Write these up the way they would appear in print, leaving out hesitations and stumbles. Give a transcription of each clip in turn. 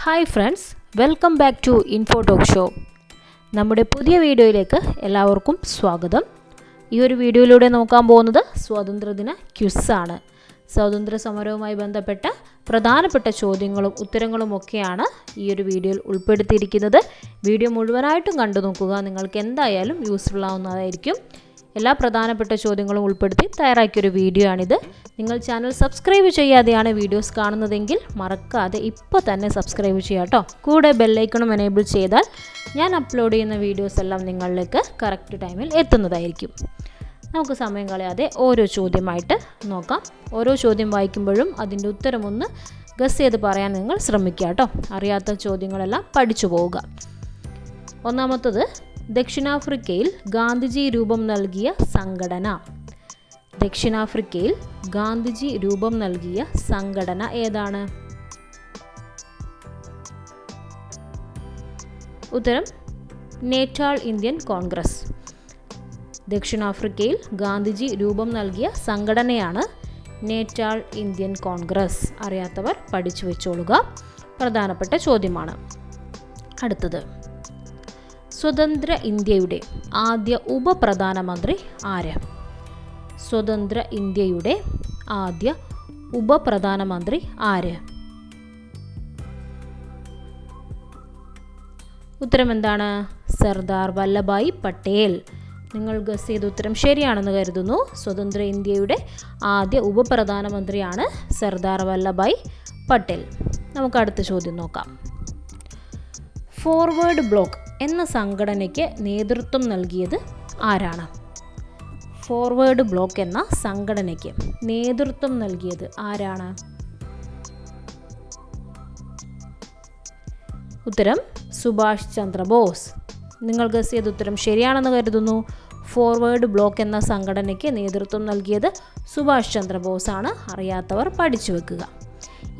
Hi friends, welcome back to Info Talk Show. നമ്മുടെ പുതിയ വീഡിയോയിലേക്ക് എല്ലാവർക്കും സ്വാഗതം. ഈ ഒരു വീഡിയോയിലൂടെ നോക്കാൻ പോകുന്നത് സ്വാതന്ത്ര്യദിന ക്വിസാണ്. സ്വാതന്ത്ര്യ സമരവുമായി ബന്ധപ്പെട്ട പ്രധാനപ്പെട്ട ചോദ്യങ്ങളും ഉത്തരങ്ങളും ഒക്കെയാണ് ഈ ഒരു വീഡിയോയിൽ ഉൾപ്പെടുത്തിയിരിക്കുന്നത്. വീഡിയോ മുഴുവനായിട്ടും കണ്ടു നോക്കുക, നിങ്ങൾക്ക് എന്തായാലും യൂസ്ഫുൾ ആവുന്നതായിരിക്കും. എല്ലാ പ്രധാനപ്പെട്ട ചോദ്യങ്ങളും ഉൾപ്പെടുത്തി തയ്യാറാക്കിയൊരു വീഡിയോ ആണിത്. നിങ്ങൾ ചാനൽ സബ്സ്ക്രൈബ് ചെയ്യാതെയാണ് വീഡിയോസ് കാണുന്നതെങ്കിൽ മറക്കാതെ ഇപ്പോൾ തന്നെ സബ്സ്ക്രൈബ് ചെയ്യുക കേട്ടോ. കൂടെ ബെല്ലൈക്കണും എനേബിൾ ചെയ്താൽ ഞാൻ അപ്ലോഡ് ചെയ്യുന്ന വീഡിയോസ് എല്ലാം നിങ്ങളിലേക്ക് കറക്റ്റ് ടൈമിൽ എത്തുന്നതായിരിക്കും. നമുക്ക് സമയം കളയാതെ ഓരോ ചോദ്യമായിട്ട് നോക്കാം. ഓരോ ചോദ്യം വായിക്കുമ്പോഴും അതിൻ്റെ ഉത്തരമൊന്ന് ഗസ് ചെയ്ത് പറയാൻ നിങ്ങൾ ശ്രമിക്കുക കേട്ടോ. അറിയാത്ത ചോദ്യങ്ങളെല്ലാം പഠിച്ചു പോവുക. ഒന്നാമത്തത്, ദക്ഷിണാഫ്രിക്കയിൽ ഗാന്ധിജി രൂപം നൽകിയ സംഘടന. ദക്ഷിണാഫ്രിക്കയിൽ ഗാന്ധിജി രൂപം നൽകിയ സംഘടന ഏതാണ്? ഉത്തരം നേറ്റാൾ ഇന്ത്യൻ കോൺഗ്രസ്. ദക്ഷിണാഫ്രിക്കയിൽ ഗാന്ധിജി രൂപം നൽകിയ സംഘടനയാണ് നേറ്റാൾ ഇന്ത്യൻ കോൺഗ്രസ്. അറിയാത്തവർ പഠിച്ചു വെച്ചോളുക, പ്രധാനപ്പെട്ട ചോദ്യമാണ്. അടുത്തത്, സ്വതന്ത്ര ഇന്ത്യയുടെ ആദ്യ ഉപപ്രധാനമന്ത്രി ആര്? സ്വതന്ത്ര ഇന്ത്യയുടെ ആദ്യ ഉപപ്രധാനമന്ത്രി ആര്? ഉത്തരം എന്താണ്? സർദാർ വല്ലഭായ് പട്ടേൽ. നിങ്ങൾ ഗസ് ചെയ്ത ഉത്തരം ശരിയാണെന്ന് കരുതുന്നു. സ്വതന്ത്ര ഇന്ത്യയുടെ ആദ്യ ഉപപ്രധാനമന്ത്രിയാണ് സർദാർ വല്ലഭായ് പട്ടേൽ. നമുക്ക് അടുത്ത ചോദ്യം നോക്കാം. ഫോർവേഡ് ബ്ലോക്ക് എന്ന സംഘടനയ്ക്ക് നേതൃത്വം നൽകിയത് ആരാണ്? ഫോർവേഡ് ബ്ലോക്ക് എന്ന സംഘടനയ്ക്ക് നേതൃത്വം നൽകിയത് ആരാണ്? ഉത്തരം സുഭാഷ് ചന്ദ്രബോസ്. നിങ്ങൾ ഗസ് ചെയ്ത ഉത്തരം ശരിയാണെന്ന് കരുതുന്നു. ഫോർവേഡ് ബ്ലോക്ക് എന്ന സംഘടനയ്ക്ക് നേതൃത്വം നൽകിയത് സുഭാഷ് ചന്ദ്രബോസ് ആണ്. അറിയാത്തവർ പഠിച്ചു വെക്കുക.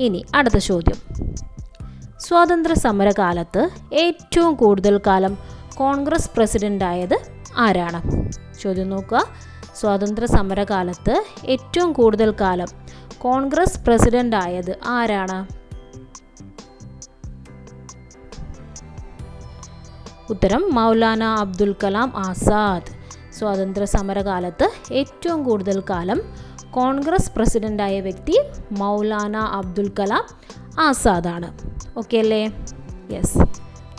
ഇനി അടുത്ത ചോദ്യം. സ്വാതന്ത്ര്യ സമരകാലത്ത് ഏറ്റവും കൂടുതൽ കാലം കോൺഗ്രസ് പ്രസിഡൻ്റായത് ആരാണ്? ചോദ്യം നോക്കുക. സ്വാതന്ത്ര്യ സമരകാലത്ത് ഏറ്റവും കൂടുതൽ കാലം കോൺഗ്രസ് പ്രസിഡൻ്റായത് ആരാണ്? ഉത്തരം മൗലാന അബ്ദുൽ കലാം ആസാദ്. സ്വാതന്ത്ര്യ സമരകാലത്ത് ഏറ്റവും കൂടുതൽ കാലം കോൺഗ്രസ് പ്രസിഡൻ്റായ വ്യക്തി മൗലാന അബ്ദുൽ കലാം ആസാദാണ്. ഓക്കെ അല്ലേ? യെസ്.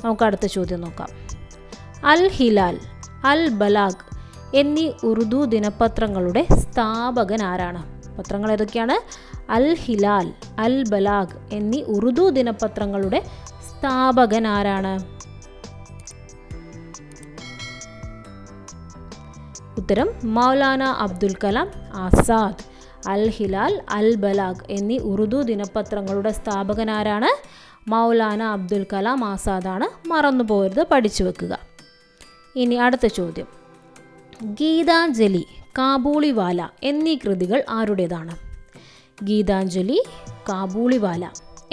നമുക്ക് അടുത്ത ചോദ്യം നോക്കാം. അൽ ഹിലാൽ, അൽ ബലാഗ് എന്നീ ഉറുദു ദിനപത്രങ്ങളുടെ സ്ഥാപകൻ ആരാണ്? പത്രങ്ങൾ ഏതൊക്കെയാണ്? അൽ ഹിലാൽ, അൽ ബലാഗ് എന്നീ ഉറുദു ദിനപത്രങ്ങളുടെ സ്ഥാപകൻ ആരാണ്? ഉത്തരം മൗലാന അബ്ദുൽ കലാം ആസാദ്. അൽ ഹിലാൽ, അൽ ബലാഗ് എന്നീ ഉറുദു ദിനപത്രങ്ങളുടെ സ്ഥാപകൻ ആരാണ്? മൗലാന അബ്ദുൽ കലാം ആസാദാണ്. മറന്നു പോകരുത്, പഠിച്ചു വെക്കുക. ഇനി അടുത്ത ചോദ്യം. ഗീതാഞ്ജലി, കാബൂളിവാല എന്നീ കൃതികൾ ആരുടേതാണ്? ഗീതാഞ്ജലി, കാബൂളിവാല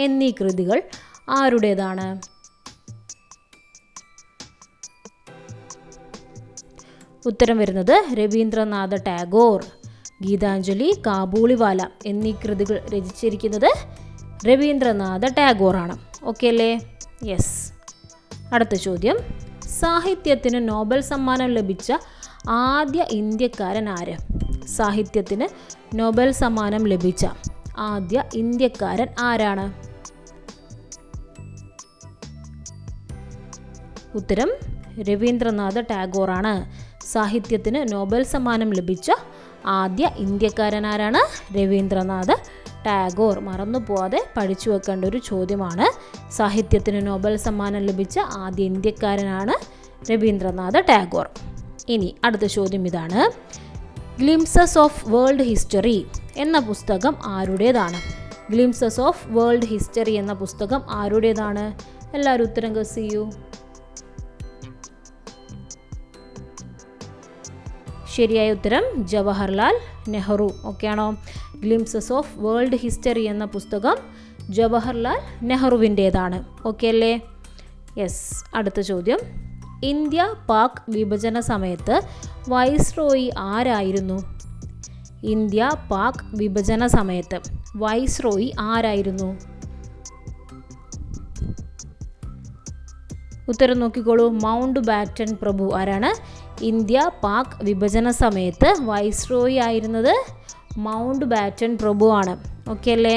എന്നീ കൃതികൾ ആരുടേതാണ്? ഉത്തരം വരുന്നത് രവീന്ദ്രനാഥ ടാഗോർ. ഗീതാഞ്ജലി, കാബൂളിവാല എന്നീ കൃതികൾ രചിച്ചിരിക്കുന്നത് രവീന്ദ്രനാഥ ടാഗോർ ആണ്. ഓക്കെ അല്ലേ? യെസ്. അടുത്ത ചോദ്യം. സാഹിത്യത്തിന് നോബൽ സമ്മാനം ലഭിച്ച ആദ്യ ഇന്ത്യക്കാരൻ ആര്? സാഹിത്യത്തിന് നോബൽ സമ്മാനം ലഭിച്ച ആദ്യ ഇന്ത്യക്കാരൻ ആരാണ്? ഉത്തരം രവീന്ദ്രനാഥ ടാഗോർ ആണ്. സാഹിത്യത്തിന് നോബൽ സമ്മാനം ലഭിച്ച ആദ്യ ഇന്ത്യക്കാരൻ ആരാണ്? രവീന്ദ്രനാഥ ടാഗോർ. മറന്നു പോവാതെ പഠിച്ചു വെക്കേണ്ട ഒരു ചോദ്യമാണ്. സാഹിത്യത്തിന് നോബൽ സമ്മാനം ലഭിച്ച ആദ്യ ഇന്ത്യക്കാരനാണ് രവീന്ദ്രനാഥ ടാഗോർ. ഇനി അടുത്ത ചോദ്യം ഇതാണ്. ഗ്ലിംസസ് ഓഫ് വേൾഡ് ഹിസ്റ്ററി എന്ന പുസ്തകം ആരുടേതാണ്? ഗ്ലിംസസ് ഓഫ് വേൾഡ് ഹിസ്റ്ററി എന്ന പുസ്തകം ആരുടേതാണ്? എല്ലാവരും ഉത്തരം ഗസ് ചെയ്യൂ. ശരിയായ ഉത്തരം ജവഹർലാൽ നെഹ്റു. ഓക്കെയാണോ? ഗ്ലിംസസ് ഓഫ് വേൾഡ് ഹിസ്റ്ററി എന്ന പുസ്തകം ജവഹർലാൽ നെഹ്റുവിൻ്റേതാണ്. ഓക്കെ അല്ലേ? യെസ്. അടുത്ത ചോദ്യം. ഇന്ത്യ പാക് വിഭജന സമയത്ത് വൈസ്രോയി ആരായിരുന്നു? ഇന്ത്യ പാക് വിഭജന സമയത്ത് വൈസ്രോയി ആരായിരുന്നു? ഉത്തരം നോക്കിക്കോളൂ. മൗണ്ട് ബാറ്റൻ പ്രഭു ആരാണ്? ഇന്ത്യ പാക് വിഭജന സമയത്ത് വൈസ്രോയി ആയിരുന്നത് മൗണ്ട് ബാറ്റൻ പ്രഭു ആണ്. ഓക്കെ അല്ലേ?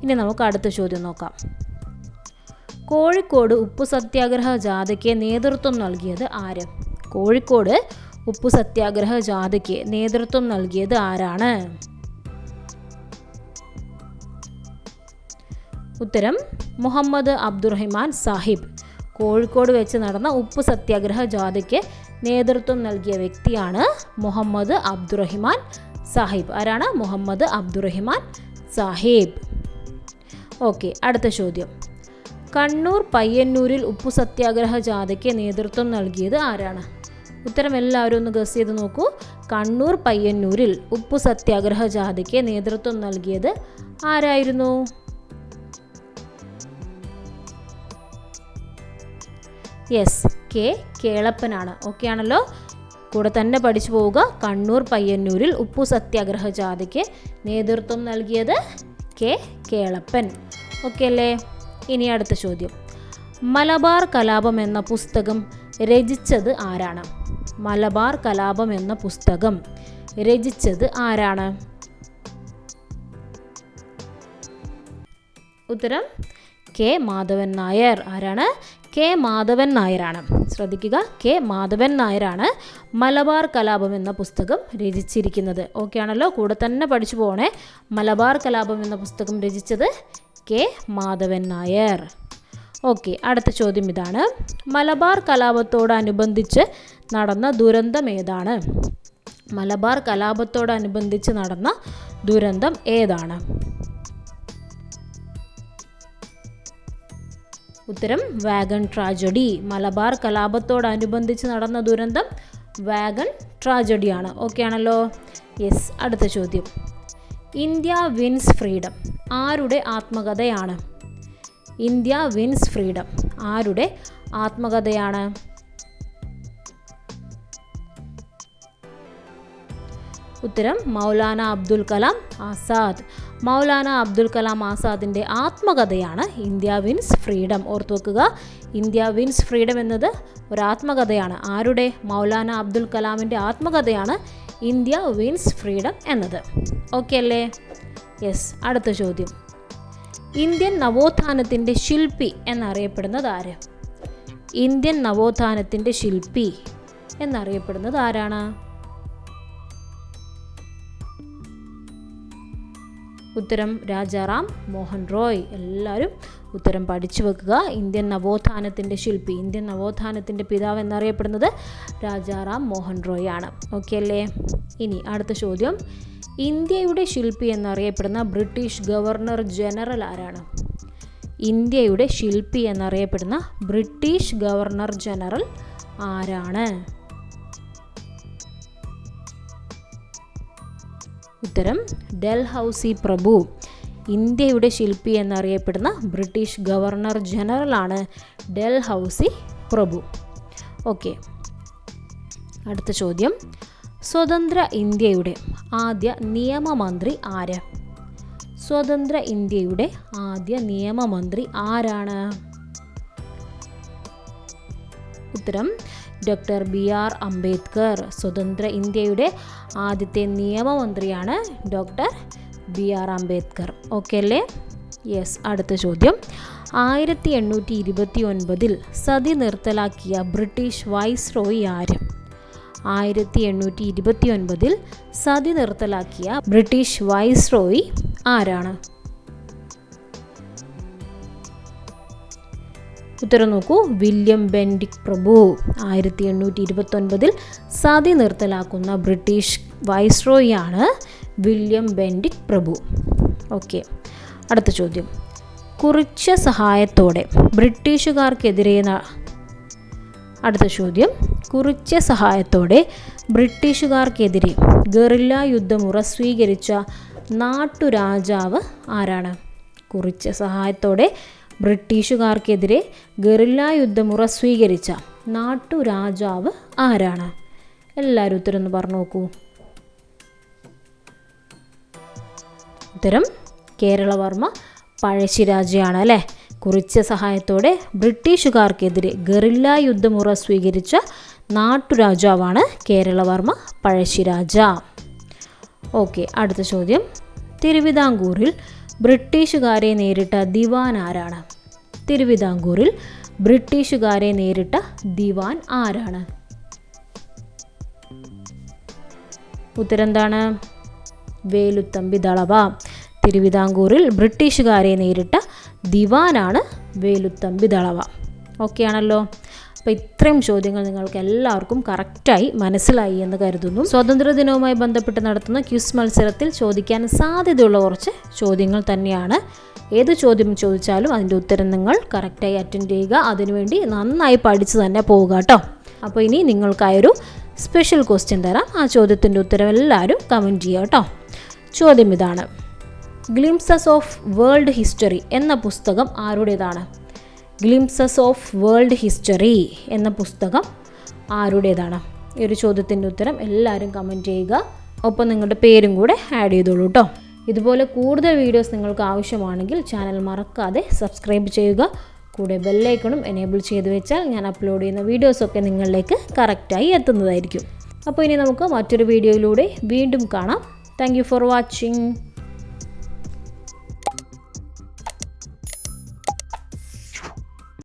ഇനി നമുക്ക് അടുത്ത ചോദ്യം നോക്കാം. കോഴിക്കോട് ഉപ്പു സത്യാഗ്രഹ ജാഥയ്ക്ക് നേതൃത്വം നൽകിയത് ആര്? കോഴിക്കോട് ഉപ്പു സത്യാഗ്രഹ ജാഥയ്ക്ക് നേതൃത്വം നൽകിയത് ആരാണ്? ഉത്തരം മുഹമ്മദ് അബ്ദുറഹിമാൻ സാഹിബ്. കോഴിക്കോട് വെച്ച് നടന്ന ഉപ്പു സത്യാഗ്രഹ ജാഥയ്ക്ക് നേതൃത്വം നൽകിയ വ്യക്തിയാണ് മുഹമ്മദ് അബ്ദുറഹിമാൻ സാഹിബ്. ആരാണ്? മുഹമ്മദ് അബ്ദുറഹിമാൻ സാഹിബ്. ഓക്കെ, അടുത്ത ചോദ്യം. കണ്ണൂർ പയ്യന്നൂരിൽ ഉപ്പു സത്യാഗ്രഹ ജാഥയ്ക്ക് നേതൃത്വം നൽകിയത് ആരാണ്? ഉത്തരം എല്ലാവരും ഒന്ന് ഗസ് ചെയ്ത് നോക്കൂ. കണ്ണൂർ പയ്യന്നൂരിൽ ഉപ്പു സത്യാഗ്രഹ ജാഥയ്ക്ക് നേതൃത്വം നൽകിയത് ആരായിരുന്നു? Yes, K കേളപ്പനാണ്. ഓക്കെ ആണല്ലോ? കൂടെ തന്നെ പഠിച്ചു പോവുക. കണ്ണൂർ പയ്യന്നൂരിൽ ഉപ്പു സത്യാഗ്രഹ ജാഥയ്ക്ക് നേതൃത്വം നൽകിയത് കെ കേളപ്പൻ. ഓക്കെ അല്ലേ? ഇനി അടുത്ത ചോദ്യം. മലബാർ കലാപം എന്ന പുസ്തകം രചിച്ചത് ആരാണ്? മലബാർ കലാപം എന്ന പുസ്തകം രചിച്ചത് ആരാണ്? ഉത്തരം കെ മാധവൻ നായർ. ആരാണ്? കെ മാധവൻ നായരാണ്. ശ്രദ്ധിക്കുക, കെ മാധവൻ നായരാണ് മലബാർ കലാപം എന്ന പുസ്തകം രചിച്ചിരിക്കുന്നത്. ഓക്കെ ആണല്ലോ? കൂടെ തന്നെ പഠിച്ചു പോകണേ. മലബാർ കലാപം എന്ന പുസ്തകം രചിച്ചത് കെ മാധവൻ നായർ. ഓക്കെ, അടുത്ത ചോദ്യം ഇതാണ്. മലബാർ കലാപത്തോടനുബന്ധിച്ച് നടന്ന ദുരന്തം ഏതാണ്? മലബാർ കലാപത്തോടനുബന്ധിച്ച് നടന്ന ദുരന്തം ഏതാണ്? ഉത്തരം വാഗൺ ട്രാജഡി. മലബാർ കലാപത്തോടനുബന്ധിച്ച് നടന്ന ദുരന്തം വാഗൺ ട്രാജഡിയാണ്. ഓക്കെ ആണല്ലോ? യെസ്, അടുത്ത ചോദ്യം. ഇന്ത്യ വിൻസ് ഫ്രീഡം ആരുടെ ആത്മകഥയാണ്? ഇന്ത്യ വിൻസ് ഫ്രീഡം ആരുടെ ആത്മകഥയാണ്? ഉത്തരം മൗലാന അബ്ദുൽ കലാം ആസാദ്. മൗലാന അബ്ദുൽ കലാം ആസാദിൻ്റെ ആത്മകഥയാണ് ഇന്ത്യ വിൻസ് ഫ്രീഡം. ഓർത്തു വെക്കുക, ഇന്ത്യ വിൻസ് ഫ്രീഡം എന്നത് ഒരു ആത്മകഥയാണ്. ആരുടെ? മൗലാന അബ്ദുൽ കലാമിൻ്റെ ആത്മകഥയാണ് ഇന്ത്യ വിൻസ് ഫ്രീഡം എന്നത്. ഓക്കെ അല്ലേ? യെസ്, അടുത്ത ചോദ്യം. ഇന്ത്യൻ നവോത്ഥാനത്തിൻ്റെ ശില്പി എന്നറിയപ്പെടുന്നത് ആര്? ഇന്ത്യൻ നവോത്ഥാനത്തിൻ്റെ ശില്പി എന്നറിയപ്പെടുന്നത് ആരാണ്? ഉത്തരം രാജാറാം മോഹൻ റോയ്. എല്ലാവരും ഉത്തരം പഠിച്ചു വെക്കുക. ഇന്ത്യൻ നവോത്ഥാനത്തിൻ്റെ ശില്പി, ഇന്ത്യൻ നവോത്ഥാനത്തിൻ്റെ പിതാവ് എന്നറിയപ്പെടുന്നത് രാജാറാം മോഹൻ റോയ് ആണ്. ഓക്കെ അല്ലേ? ഇനി അടുത്ത ചോദ്യം. ഇന്ത്യയുടെ ശില്പി എന്നറിയപ്പെടുന്ന ബ്രിട്ടീഷ് ഗവർണർ ജനറൽ ആരാണ്? ഇന്ത്യയുടെ ശില്പി എന്നറിയപ്പെടുന്ന ബ്രിട്ടീഷ് ഗവർണർ ജനറൽ ആരാണ്? ഉത്തരം ഡൽഹൌസി പ്രഭു. ഇന്ത്യയുടെ ശില്പി എന്നറിയപ്പെടുന്ന ബ്രിട്ടീഷ് ഗവർണർ ജനറലാണ് ഡൽഹൌസി പ്രഭു. ഓക്കെ, അടുത്ത ചോദ്യം. സ്വതന്ത്ര ഇന്ത്യയുടെ ആദ്യ നിയമമന്ത്രി ആര്? സ്വതന്ത്ര ഇന്ത്യയുടെ ആദ്യ നിയമമന്ത്രി ആരാണ്? ഉത്തരം ഡോക്ടർ ബി.ആർ. അംബേദ്കർ. സ്വതന്ത്ര ഇന്ത്യയുടെ ആദ്യത്തെ നിയമമന്ത്രിയാണ് ഡോക്ടർ ബി.ആർ. അംബേദ്കർ. ഓക്കെ അല്ലേ? യെസ്, അടുത്ത ചോദ്യം. 1829 സതി നിർത്തലാക്കിയ ബ്രിട്ടീഷ് വൈസ്രോയി ആര്? 1829 സതി നിർത്തലാക്കിയ ബ്രിട്ടീഷ് വൈസ്രോയി ആരാണ്? ഉത്തരം നോക്കൂ. വില്യം ബെൻഡിക് പ്രഭു. 1829 സതി നിർത്തലാക്കുന്ന ബ്രിട്ടീഷ് വൈസ്രോയിയാണ് വില്യം ബെൻഡിക് പ്രഭു. ഓക്കെ, അടുത്ത ചോദ്യം. കുറിച്യ സഹായത്തോടെ ബ്രിട്ടീഷുകാർക്കെതിരെ കുറിച്യ സഹായത്തോടെ ബ്രിട്ടീഷുകാർക്കെതിരെ ഗറില്ല യുദ്ധമുറ സ്വീകരിച്ച നാട്ടുരാജാവ് ആരാണ്? കുറിച്യ സഹായത്തോടെ ബ്രിട്ടീഷുകാർക്കെതിരെ ഗറില്ല യുദ്ധമുറ സ്വീകരിച്ച നാട്ടുരാജാവ് ആരാണ്? എല്ലാവരും ഉത്തരം ഒന്ന് പറഞ്ഞു നോക്കൂ. ഉത്തരം കേരളവർമ്മ പഴശ്ശിരാജയാണ് അല്ലേ? കുറിച്യ സഹായത്തോടെ ബ്രിട്ടീഷുകാർക്കെതിരെ ഗറില്ല യുദ്ധമുറ സ്വീകരിച്ച നാട്ടുരാജാവാണ് കേരളവർമ്മ പഴശ്ശിരാജ. ഓക്കെ, അടുത്ത ചോദ്യം. തിരുവിതാംകൂറിൽ ബ്രിട്ടീഷുകാരെ നേരിട്ട ദിവാൻ ആരാണ്? തിരുവിതാംകൂറിൽ ബ്രിട്ടീഷുകാരെ നേരിട്ട ദിവാൻ ആരാണ്? ഉത്തരം എന്താണ്? വേലുത്തമ്പി ദളവ. തിരുവിതാംകൂറിൽ ബ്രിട്ടീഷുകാരെ നേരിട്ട ദിവാനാണ് വേലുത്തമ്പി ദളവ. ഓക്കെ ആണല്ലോ. അപ്പോൾ ഇത്രയും ചോദ്യങ്ങൾ നിങ്ങൾക്ക് എല്ലാവർക്കും കറക്റ്റായി മനസ്സിലായി എന്ന് കരുതുന്നു. സ്വാതന്ത്ര്യദിനവുമായി ബന്ധപ്പെട്ട് നടത്തുന്ന ക്വിസ് മത്സരത്തിൽ ചോദിക്കാൻ സാധ്യതയുള്ള കുറച്ച് ചോദ്യങ്ങൾ തന്നെയാണ്. ഏത് ചോദ്യം ചോദിച്ചാലും അതിൻ്റെ ഉത്തരം നിങ്ങൾ കറക്റ്റായി അറ്റൻഡ് ചെയ്യുക. അതിനുവേണ്ടി നന്നായി പഠിച്ച് തന്നെ പോവുക കേട്ടോ. അപ്പോൾ ഇനി നിങ്ങൾക്കായൊരു സ്പെഷ്യൽ ക്വസ്റ്റ്യൻ തരാം. ആ ചോദ്യത്തിൻ്റെ ഉത്തരം എല്ലാവരും കമൻറ്റ് ചെയ്യുക കേട്ടോ. ചോദ്യം ഇതാണ്. ഗ്ലിംസസ് ഓഫ് വേൾഡ് ഹിസ്റ്ററി എന്ന പുസ്തകം ആരുടേതാണ്? ഗ്ലിംസസ് ഓഫ് വേൾഡ് ഹിസ്റ്ററി എന്ന പുസ്തകം ആരുടേതാണ്? ഈ ഒരു ചോദ്യത്തിൻ്റെ ഉത്തരം എല്ലാവരും കമൻറ്റ് ചെയ്യുക. ഒപ്പം നിങ്ങളുടെ പേരും കൂടെ ആഡ് ചെയ്തോളൂ കേട്ടോ. ഇതുപോലെ കൂടുതൽ വീഡിയോസ് നിങ്ങൾക്ക് ആവശ്യമാണെങ്കിൽ ചാനൽ മറക്കാതെ സബ്സ്ക്രൈബ് ചെയ്യുക. കൂടെ ബെല്ലൈക്കണും എനേബിൾ ചെയ്ത് വെച്ചാൽ ഞാൻ അപ്ലോഡ് ചെയ്യുന്ന വീഡിയോസൊക്കെ നിങ്ങളിലേക്ക് കറക്റ്റായി എത്തുന്നതായിരിക്കും. അപ്പോൾ ഇനി നമുക്ക് മറ്റൊരു വീഡിയോയിലൂടെ വീണ്ടും കാണാം. Thank you for watching.